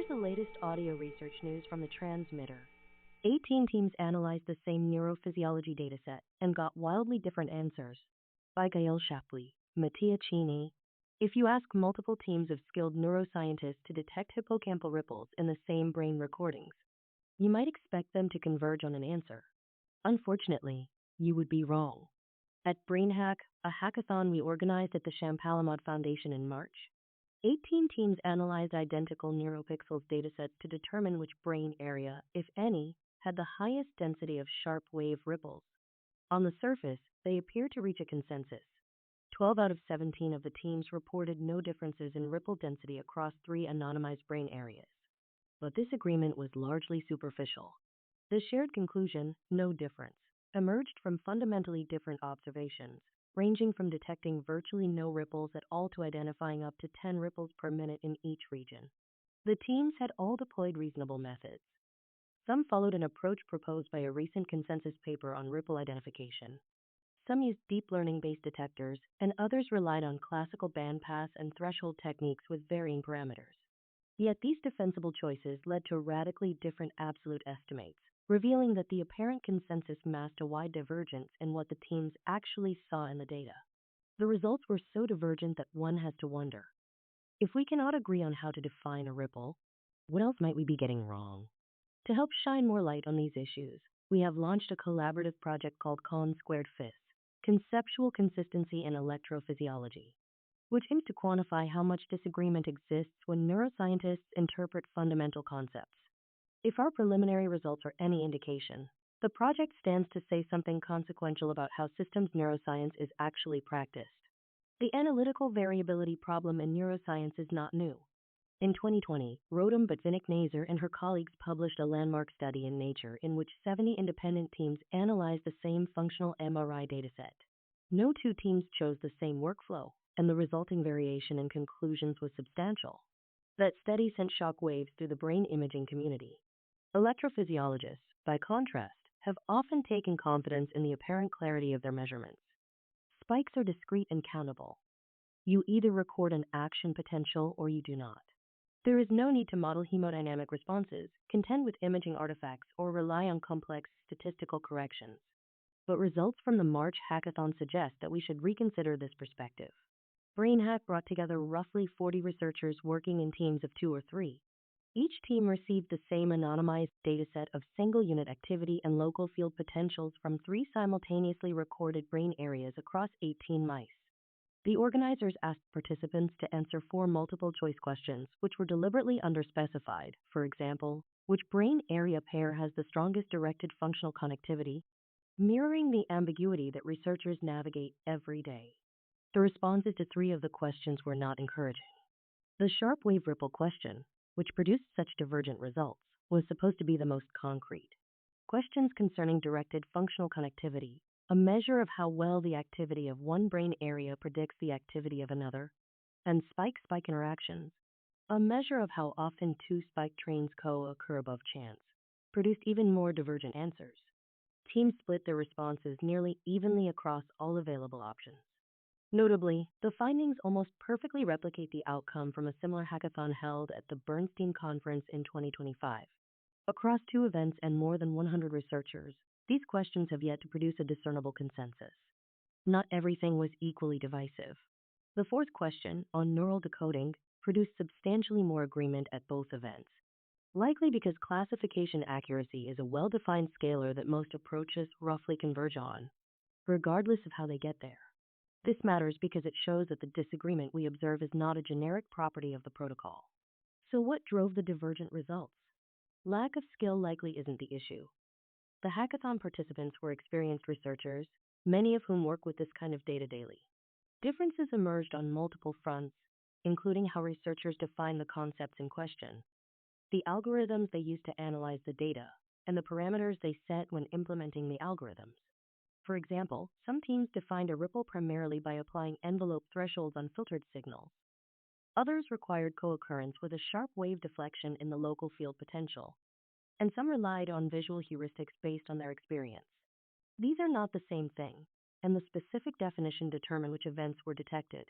the latest audio research news from the transmitter. 18 teams analyzed the same neurophysiology dataset and got wildly different answers. By Gail Shapley, Mattia Cini. If you ask multiple teams of skilled neuroscientists to detect hippocampal ripples in the same brain recordings, you might expect them to converge on an answer. Unfortunately, you would be wrong. At Brainhack, a hackathon we organized at the Champalimod Foundation in March, 18 teams analyzed identical neuropixels datasets to determine which brain area, if any, had the highest density of sharp wave ripples. On the surface, they appear to reach a consensus. 12 out of 17 of the teams reported no differences in ripple density across 3 anonymized brain areas. But this agreement was largely superficial. The shared conclusion, no difference, emerged from fundamentally different observations, ranging from detecting virtually no ripples at all to identifying up to 10 ripples per minute in each region. The teams had all deployed reasonable methods. Some followed an approach proposed by a recent consensus paper on ripple identification. Some used deep learning-based detectors, and others relied on classical bandpass and threshold techniques with varying parameters. Yet these defensible choices led to radically different absolute estimates, revealing that the apparent consensus masked a wide divergence in what the teams actually saw in the data. The results were so divergent that one has to wonder, if we cannot agree on how to define a ripple, what else might we be getting wrong? To help shine more light on these issues, we have launched a collaborative project called Con²Phys, Conceptual Consistency in Electrophysiology, which aims to quantify how much disagreement exists when neuroscientists interpret fundamental concepts. If our preliminary results are any indication, the project stands to say something consequential about how systems neuroscience is actually practiced. The analytical variability problem in neuroscience is not new. In 2020, Rotem Botvinnik-Nazer and her colleagues published a landmark study in Nature in which 70 independent teams analyzed the same functional MRI dataset. No two teams chose the same workflow, and the resulting variation in conclusions was substantial. That study sent shock waves through the brain imaging community. Electrophysiologists, by contrast, have often taken confidence in the apparent clarity of their measurements. Spikes are discrete and countable. You either record an action potential or you do not. There is no need to model hemodynamic responses, contend with imaging artifacts, or rely on complex statistical corrections. But results from the March hackathon suggest that we should reconsider this perspective. Brainhack brought together roughly 40 researchers working in teams of 2 or 3. Each team received the same anonymized dataset of single-unit activity and local field potentials from 3 simultaneously recorded brain areas across 18 mice. The organizers asked participants to answer 4 multiple-choice questions, which were deliberately underspecified. For example, which brain area pair has the strongest directed functional connectivity, mirroring the ambiguity that researchers navigate every day. The responses to 3 of the questions were not encouraging. The sharp wave ripple question, which produced such divergent results, was supposed to be the most concrete. Questions concerning directed functional connectivity, a measure of how well the activity of one brain area predicts the activity of another, and spike-spike interactions, a measure of how often 2 spike trains co-occur above chance, produced even more divergent answers. Teams split their responses nearly evenly across all available options. Notably, the findings almost perfectly replicate the outcome from a similar hackathon held at the Bernstein Conference in 2025. Across 2 events and more than 100 researchers, these questions have yet to produce a discernible consensus. Not everything was equally divisive. The 4th question, on neural decoding, produced substantially more agreement at both events, likely because classification accuracy is a well-defined scalar that most approaches roughly converge on, regardless of how they get there. This matters because it shows that the disagreement we observe is not a generic property of the protocol. So what drove the divergent results? Lack of skill likely isn't the issue. The hackathon participants were experienced researchers, many of whom work with this kind of data daily. Differences emerged on multiple fronts, including how researchers define the concepts in question, the algorithms they use to analyze the data, and the parameters they set when implementing the algorithms. For example, some teams defined a ripple primarily by applying envelope thresholds on filtered signals. Others required co-occurrence with a sharp wave deflection in the local field potential, and some relied on visual heuristics based on their experience. These are not the same thing, and the specific definition determined which events were detected.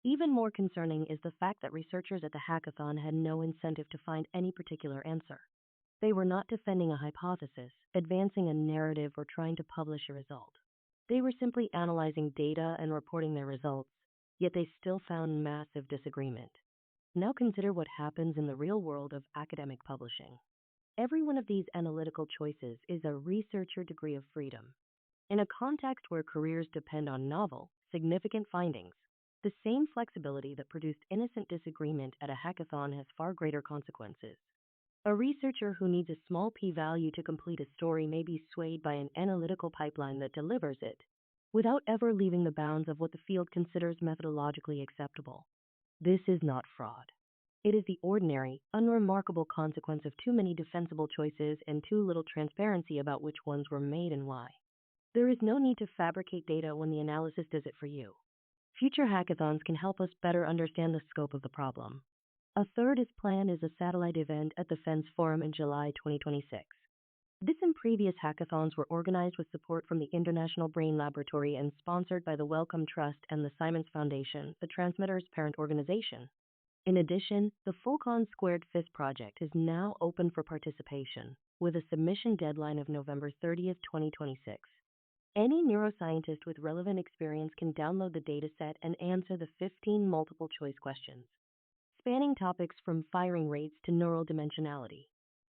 Even more concerning is the fact that researchers at the hackathon had no incentive to find any particular answer. They were not defending a hypothesis, advancing a narrative, or trying to publish a result. They were simply analyzing data and reporting their results, yet they still found massive disagreement. Now consider what happens in the real world of academic publishing. Every one of these analytical choices is a researcher degree of freedom. In a context where careers depend on novel, significant findings, the same flexibility that produced innocent disagreement at a hackathon has far greater consequences. A researcher who needs a small p-value to complete a story may be swayed by an analytical pipeline that delivers it, without ever leaving the bounds of what the field considers methodologically acceptable. This is not fraud. It is the ordinary, unremarkable consequence of too many defensible choices and too little transparency about which ones were made and why. There is no need to fabricate data when the analysis does it for you. Future hackathons can help us better understand the scope of the problem. A third is planned as a satellite event at the FENS Forum in July 2026. This and previous hackathons were organized with support from the International Brain Laboratory and sponsored by the Wellcome Trust and the Simons Foundation, the transmitter's parent organization. In addition, the Fulcon Squared FIS project is now open for participation, with a submission deadline of November 30th, 2026. Any neuroscientist with relevant experience can download the dataset and answer the 15 multiple choice questions, spanning topics from firing rates to neural dimensionality.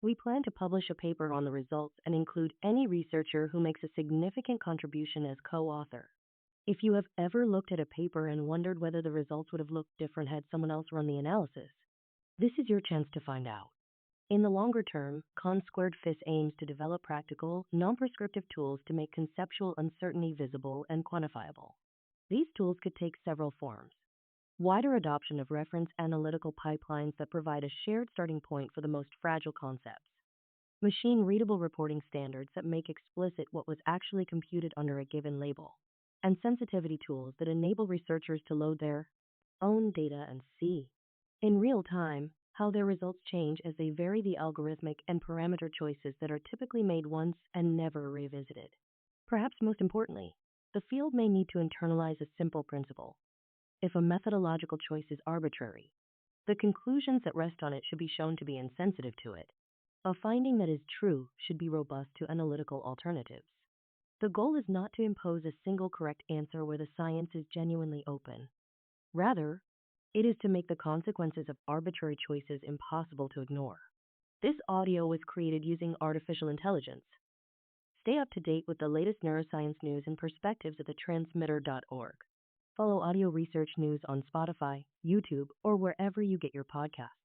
We plan to publish a paper on the results and include any researcher who makes a significant contribution as co-author. If you have ever looked at a paper and wondered whether the results would have looked different had someone else run the analysis, this is your chance to find out. In the longer term, Con-Squared FIS aims to develop practical, non-prescriptive tools to make conceptual uncertainty visible and quantifiable. These tools could take several forms. Wider adoption of reference analytical pipelines that provide a shared starting point for the most fragile concepts. Machine-readable reporting standards that make explicit what was actually computed under a given label. And sensitivity tools that enable researchers to load their own data and see, in real time, how their results change as they vary the algorithmic and parameter choices that are typically made once and never revisited. Perhaps most importantly, the field may need to internalize a simple principle. If a methodological choice is arbitrary, the conclusions that rest on it should be shown to be insensitive to it. A finding that is true should be robust to analytical alternatives. The goal is not to impose a single correct answer where the science is genuinely open. Rather, it is to make the consequences of arbitrary choices impossible to ignore. This audio was created using artificial intelligence. Stay up to date with the latest neuroscience news and perspectives at thetransmitter.org. Follow audio research news on Spotify, YouTube, or wherever you get your podcasts.